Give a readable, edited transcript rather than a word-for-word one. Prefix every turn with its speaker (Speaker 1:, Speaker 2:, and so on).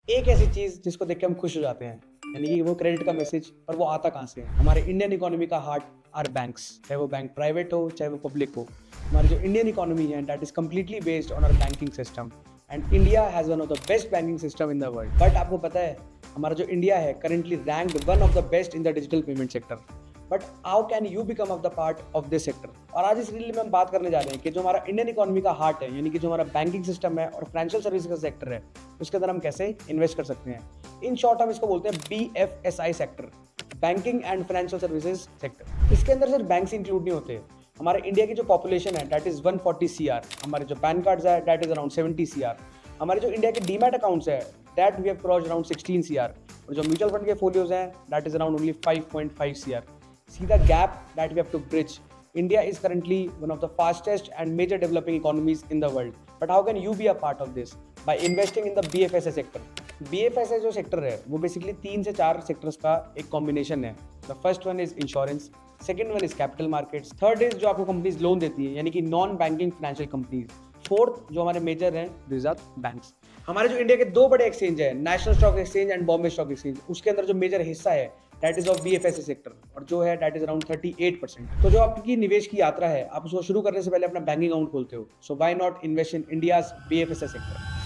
Speaker 1: एक ऐसी चीज जिसको देख के हम खुश हो जाते हैं, यानी कि वो क्रेडिट का मैसेज। और वो आता कहाँ से है? हमारे इंडियन इकोनॉमी का हार्ट आर बैंक्स, चाहे वो बैंक प्राइवेट हो चाहे वो पब्लिक हो। हमारी जो इंडियन इकोनॉमी है that is completely based on our banking system, and India has one of the best banking system in the world. But आपको पता है हमारा जो इंडिया है currently ranked one of the best in the digital payment sector. But how can you become of the part of this sector? और आज इस reel में हम बात करने जा रहे हैं कि जो हमारा इंडियन इकोनॉमी का हार्ट है, यानी कि जो हमारा बैंकिंग सिस्टम है और फाइनेंशियल सर्विस का सेक्टर है, उसके अंदर हम कैसे इन्वेस्ट कर सकते हैं। इन शॉर्ट हम इसको बोलते हैं BFSI sector, banking and financial services sector. इसके अंदर सिर्फ बैंक्स इंक्लूड नहीं होते। हमारे इंडिया की जो पॉपुलेशन है दैट इज 140 CR, हमारे जो पैन कार्ड्स है दैट इज अराउंड 70 CR, हमारे जो इंडिया के डीमैट अकाउंट्स है that we have crossed around 16 CR, और जो म्यूचुअल फंड के फोलियोज हैं that is around only 5.5 CR। See the gap that we have to bridge. India is currently one of the fastest and major developing economies in the world. But how can you be a part of this? By investing in the BFSI sector. BFSI जो sector है वो basically 3 से 4 sectors का एक combination है। The first one is insurance, second one is capital markets, third is जो आपको companies loan देती है यानी कि non banking financial companies, fourth जो हमारे मेजर हैं दिस आर बैंक्स। हमारे जो इंडिया के दो बड़े एक्सचेंज है, national stock exchange and Bombay stock exchange, उसके अंदर जो मेजर हिस्सा है that is of BFSI sector, और जो है दैट इज अराउंड 38%। तो जो आपकी निवेश की यात्रा है आप उसको शुरू करने से पहले अपना बैंकिंग अकाउंट खोलते हो, so why not invest in India's BFSI sector.